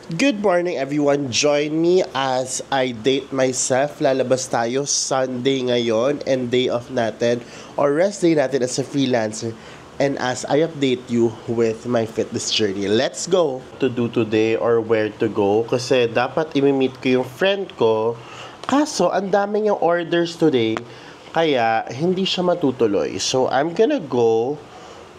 Good morning everyone. Join me as I date myself. Lalabas tayo Sunday ngayon and day off natin or rest day natin as a freelancer. And as I update you with my fitness journey. Let's go! To do today or where to go kasi dapat imi-meet ko yung friend ko. Kaso ang dami niyang orders today kaya hindi siya matutuloy. So I'm gonna go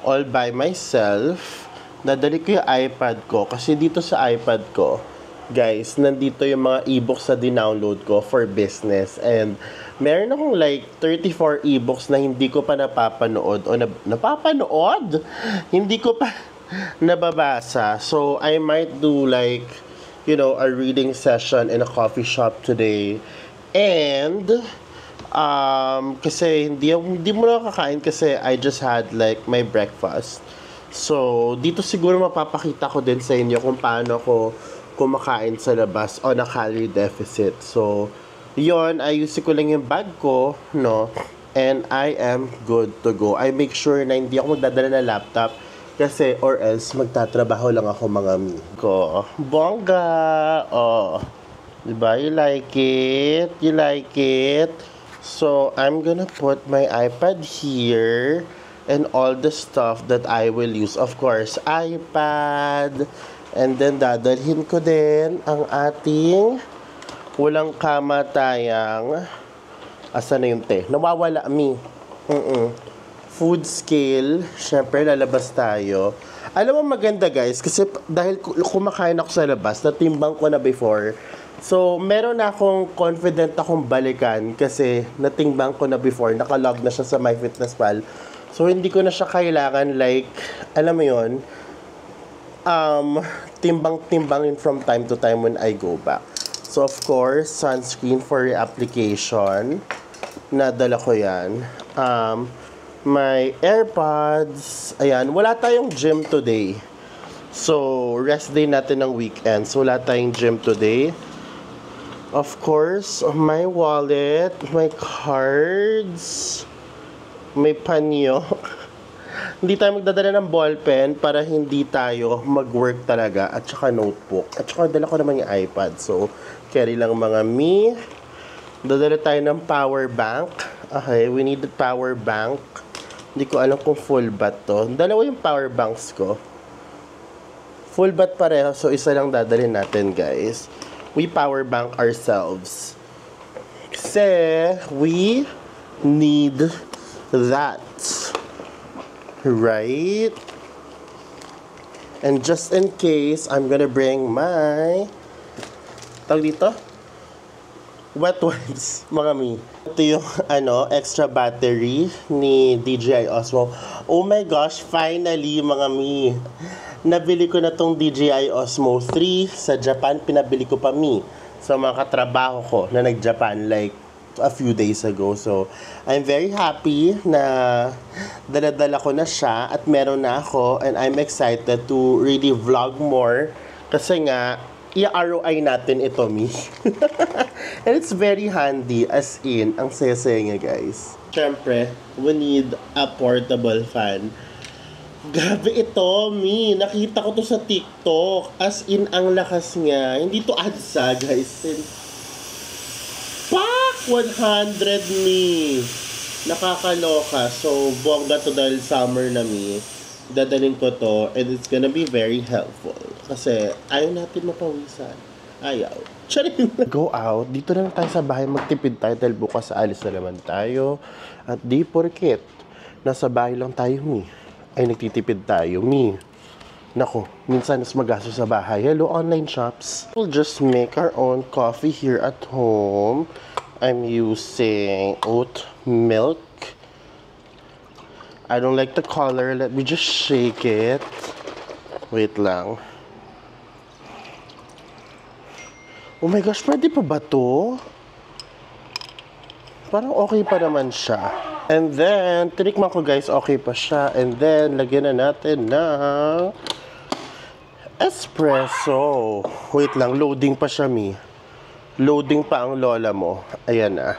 all by myself. Dadali ko yung iPad ko kasi dito sa iPad ko, guys, nandito yung mga e-books na dinownload ko for business. And meron akong like 34 e-books na hindi ko pa napapanood o napapanood? Hindi ko pa nababasa. So I might do like, a reading session in a coffee shop today. And kasi hindi mo na kakain kasi I just had like my breakfast. So, dito siguro mapapakita ko din sa inyo kung paano ako kumakain sa labas on a calorie deficit. So, yon, ayusin ko lang yung bag ko, no? And I am good to go. I make sure na hindi ako magdadala ng laptop kasi or else magtatrabaho lang ako mga mi ko. Bongga! Oh, diba? You like it? You like it? So, I'm gonna put my iPad here and all the stuff that I will use. Of course, iPad. And then, dadalhin ko din ang ating walang kamatayang asa na yung te? Nawawala, mi. Food scale. Siyempre, lalabas tayo. Alam mo maganda, guys, kasi dahil kumakain ako sa labas, natimbang ko na before. So, meron na akong confident akong balikan kasi natimbang ko na before. Nakalog na siya sa MyFitnessPal. So, hindi ko na siya kailangan like, alam mo yun, timbang-timbangin from time to time when I go back. So, of course, sunscreen for application. Nadala ko yan. My AirPods. Ayan, wala tayong gym today. So, rest day natin ng weekend. So, wala tayong gym today. Of course, my wallet, my cards, may panyo. Hindi tayo magdadala ng ballpen para hindi tayo mag-work talaga at saka notebook. At saka dala ko naman yung iPad. So, carry lang mga mi. Dadala tayo ng power bank. Okay, we need the power bank. Hindi ko alam kung full bat to. Dalawa yung power banks ko. Full bat pareho. So, isa lang dadalhin natin, guys. We power bank ourselves. Kasi we need that, right? And just in case, I'm gonna bring my tawag dito? Wet wipes, mga mi. Ito yung extra battery ni DJI Osmo. Oh my gosh, finally mga mi. Nabili ko na tong DJI Osmo 3 sa Japan. Pinabili ko pa mi sa mga katrabaho ko na nag-Japan like a few days ago. So, I'm very happy na dala-dala ko na siya at meron na ako and I'm excited to really vlog more kasi nga i-ROI natin ito, mi. And it's very handy as in, ang saya-saya nga, guys. Siyempre, we need a portable fan. Grabe ito, mi. Nakita ko to sa TikTok. As in, ang lakas nga. Hindi to adsa, guys. Pak! 100 mi. Nakakaloka. So, bongga to dahil summer na mi. Dadalhin ko to and it's gonna be very helpful. Kasi ayaw natin mapawisan. Ayaw. Charing! Go out. Dito na lang tayo sa bahay. Magtipid tayo dahil bukas alis na naman tayo. At di porket nasa bahay lang tayo, mi, ay nagtitipid tayo, mi. Nako, minsan mas magastos sa bahay. Hello, online shops. We'll just make our own coffee here at home. I'm using oat milk. I don't like the color. Let me just shake it. Wait lang. Oh my gosh, pwede pa ba to? Parang okay pa naman siya. And then, tinikman ko guys, okay pa siya. And then, lagyan na natin ng espresso. Wait lang, loading pa siya, mi. Loading pa ang lola mo. Ayan na.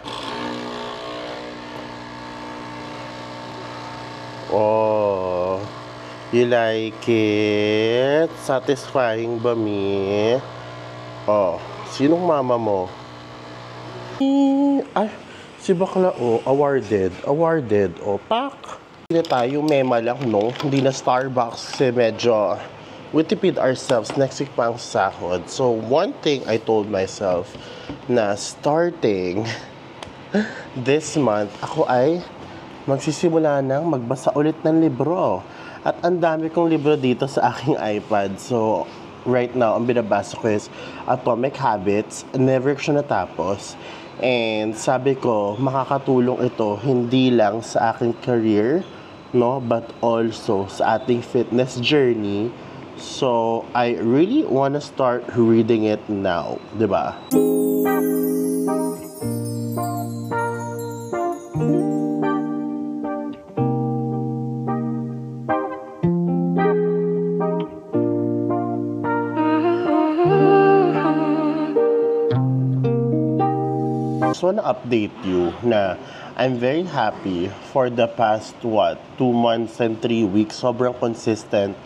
Oh. You like it? Satisfying ba, mi? Oh, sinong mama mo? Ay, si bakla, oh, awarded. Awarded, oh, pak. Hindi na tayo, mema lang, no? Hindi na Starbucks kasi medyo we tipid ourselves next week pa ang sahod. So, one thing I told myself na starting this month, ako ay magsisimula ng magbasa ulit ng libro. At ang dami kong libro dito sa aking iPad. So, right now, ang binabasa ko is Atomic Habits. Never ko siya natapos. And sabi ko, makakatulong ito hindi lang sa aking career, no, but also sa ating fitness journey. So, I really wanna start reading it now, 'di ba? Just wanna update you na I'm very happy for the past 2 months and 3 weeks. Sobrang consistent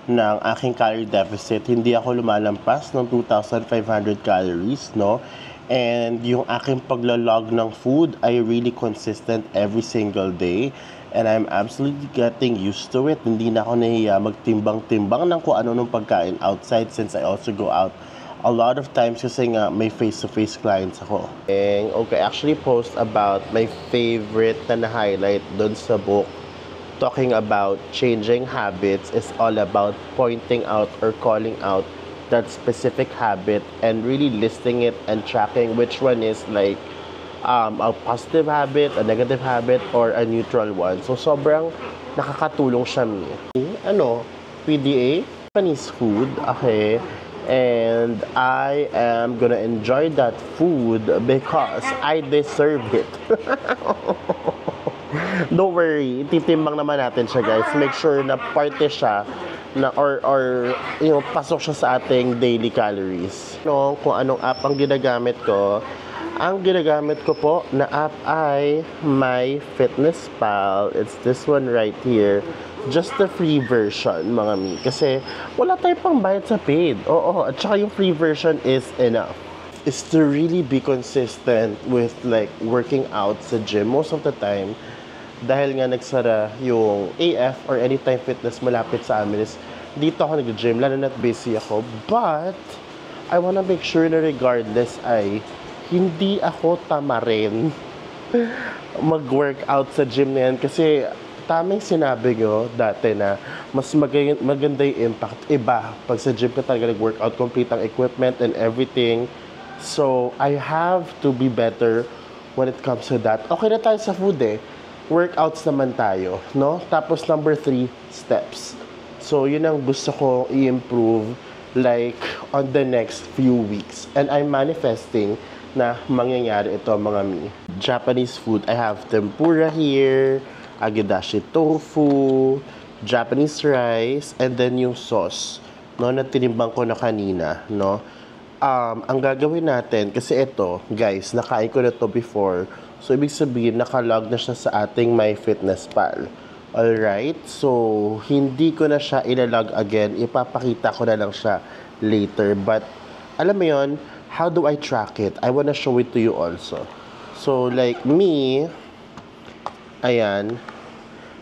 ng aking calorie deficit. Hindi ako lumalampas ng 2,500 calories, no? And yung aking paglalog ng food ay really consistent every single day. And I'm absolutely getting used to it. Hindi na ako nahiya magtimbang-timbang ng kung ano nung pagkain outside since I also go out a lot of times kasi nga may face-to-face clients ako. And okay, actually post about my favorite na na-highlight doon sa book talking about changing habits is all about pointing out or calling out that specific habit and really listing it and tracking which one is like a positive habit, a negative habit, or a neutral one. So sobrang nakakatulong siya. Ano, PDA, Japanese food, okay. And I am gonna enjoy that food because I deserve it. Don't worry, ititimbang naman natin siya, guys. Make sure na parte siya na or you know, pasok siya sa ating daily calories. No, kung anong app ang ginagamit ko. Ang ginagamit ko po na app ay MyFitnessPal. It's this one right here. Just the free version, mga mi. Kasi wala tayong pang bayad sa paid. Oo, at saka yung free version is enough. Is to really be consistent with like working out sa gym most of the time. Dahil nga nagsara yung AF or Anytime Fitness malapit sa amin is dito ako nag-gym, lalo na't busy ako. But I wanna make sure na regardless ay hindi ako tamarin mag-workout sa gym na yan kasi tamang sinabi nyo dati na mas maganda yung impact iba pag sa gym ka talaga nag-workout, complete ang equipment and everything. So I have to be better when it comes to that. Okay na tayo sa food eh, workouts naman tayo, no? Tapos number 3, steps. So yun ang gusto ko i-improve like on the next few weeks, and I'm manifesting na mangyayari ito, mga mi. Japanese food, I have tempura here, agedashi tofu, Japanese rice, and then yung sauce, no, na tinimbang ko na kanina, no. Ang gagawin natin, kasi ito, guys, nakain ko na to before, so ibig sabihin, nakalog na siya sa ating MyFitnessPal. Alright, so hindi ko na siya ilalog again, ipapakita ko na lang siya later, but alam mo yon, how do I track it? I wanna show it to you also. So, like me, ayan,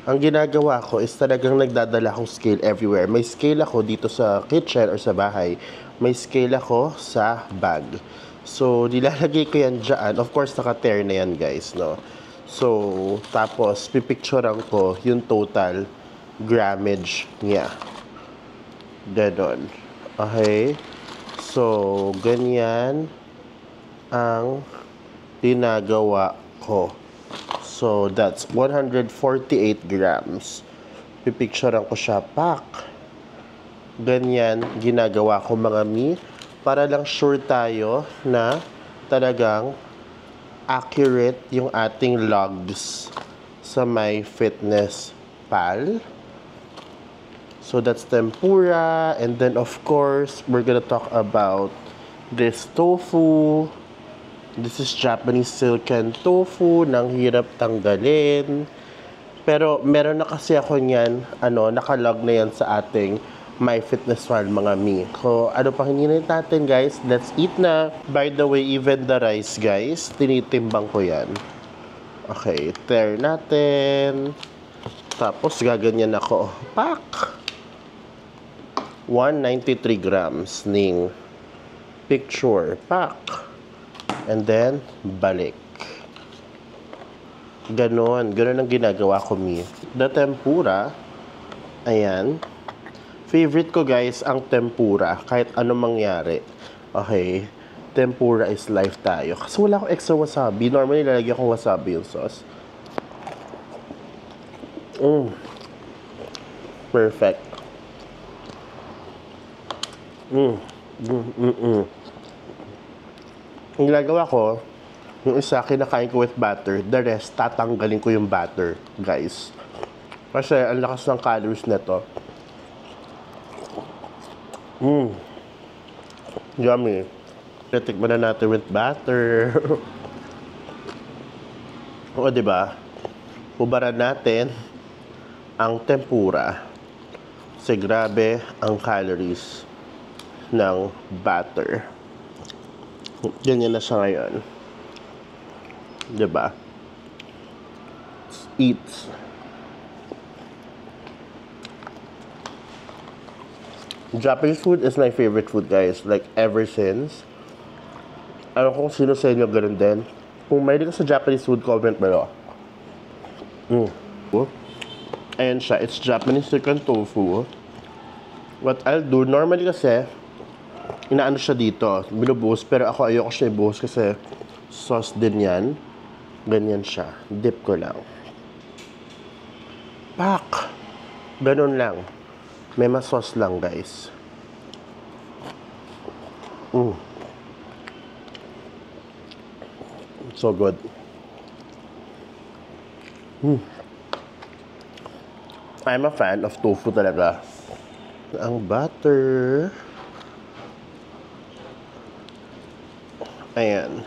ang ginagawa ko is talagang nagdadala akong scale everywhere. May scale ako dito sa kitchen or sa bahay. May scale ako sa bag. So, nilalagay ko yan dyan. Of course, naka-tear na yan, guys, no? So, tapos, pipicturean ko yung total grammage niya. Ganon. Okay? So, ganyan ang ginagawa ko. So, that's 148 grams. Pipicturean ko siya, pak. Ganyan ginagawa ko, mga mi. Para lang sure tayo na talagang accurate yung ating logs sa MyFitnessPal. So that's tempura, and then of course, we're gonna talk about this tofu. This is Japanese silken tofu, nang hirap tanggalin. Pero meron na kasi ako niyan, nakalog na yan sa ating My Fitness Pal, mga mi. So, ano pang hinihintay natin, guys? Let's eat na. By the way, even the rice, guys, tinitimbang ko yan. Okay, tear natin. Tapos, gaganyan ako. Pak! 193 grams ning picture. Pak! And then, balik. Ganon ang ginagawa ko, mi. The tempura, ayan. Favorite ko, guys, ang tempura. Kahit anong mangyari. Okay. Tempura is life tayo. Kasi wala akong extra wasabi. Normally, lalagyan ko wasabi yung sauce. Perfect. Ang ginagawa ko, yung isa, kinakain ko with butter. The rest, tatanggalin ko yung butter, guys. Kasi, ang lakas ng calories na to. Yummy. Tikman na natin with butter. O, diba? Hubaran natin ang tempura. Kasi grabe ang calories ng butter. Ganyan na siya ngayon. Diba? Eats. Japanese food is my favorite food, guys. Like, ever since. Ano kung sino sa inyo ganun din. Kung mahilig ka sa Japanese food, comment below. Ayan siya. It's Japanese chicken tofu. What I'll do, normally kasi, inaano siya dito. Binubuhos. Pero ako ayoko siya ibuhos kasi sauce din yan. Ganyan siya. Dip ko lang. Pak! Ganun lang. May sauce lang, guys. So good. I'm a fan of tofu talaga. Ang butter. Ayan.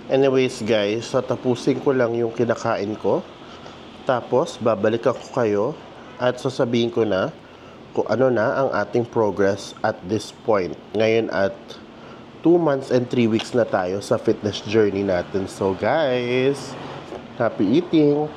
Anyways, guys, tatapusin ko lang yung kinakain ko. Tapos, babalik ako kayo at sasabihin ko na kung ano na ang ating progress at this point. Ngayon at 2 months and 3 weeks na tayo sa fitness journey natin. So, guys, happy eating!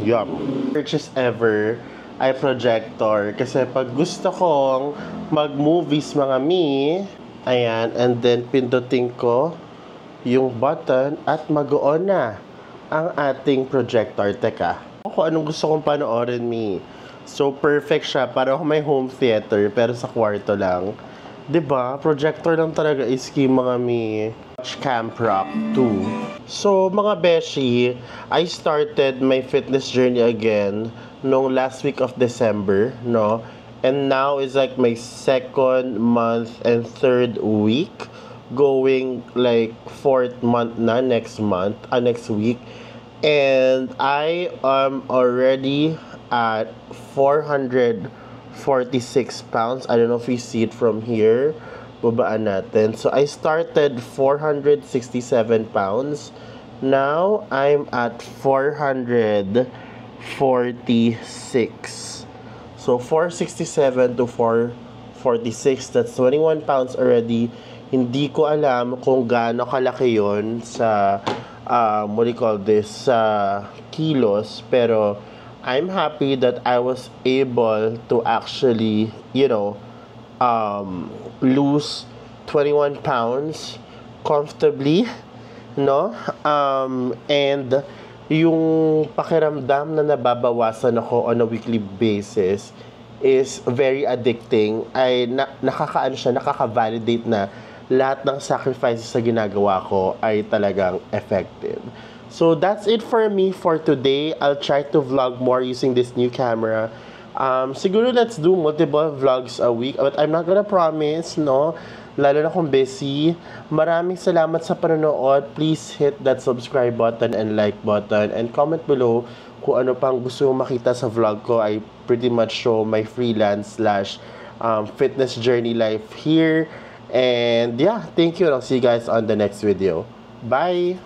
Yum! Purchase ever ay projector. Kasi pag gusto kong mag-movies, mga mi, ayan, and then pindutin ko yung button at mag-on na ang ating projector. Teka, ako anong gusto kong panoorin, mi. So, perfect siya. Para ako may home theater, pero sa kwarto lang. 'Di ba? Projector lang talaga is key, mga mi. Watch Camp Rock 2. So, mga beshi, I started my fitness journey again nung last week of December, no? And now is like my 2nd month and 3rd week. Going like 4th month na next week. And I am already at 446 pounds. I don't know if you see it from here. Babaan natin. So, I started 467 pounds. Now, I'm at 446. So, 467 to 446. That's 21 pounds already. Hindi ko alam kung gaano kalaki yon sa, what do you call this, sa kilos. Pero, I'm happy that I was able to actually, lose 21 pounds comfortably, no? And yung pakiramdam na nababawasan ako on a weekly basis is very addicting. Ay nakaka-validate na lahat ng sacrifices na ginagawa ko ay talagang effective. So that's it for me for today. I'll try to vlog more using this new camera. Siguro let's do multiple vlogs a week, but I'm not gonna promise, no? Lalo na kung busy. Maraming salamat sa panonood. Please hit that subscribe button and like button and comment below kung ano pang gusto mong makita sa vlog ko. I pretty much show my freelance / fitness journey life here. And yeah, thank you. I'll see you guys on the next video. Bye!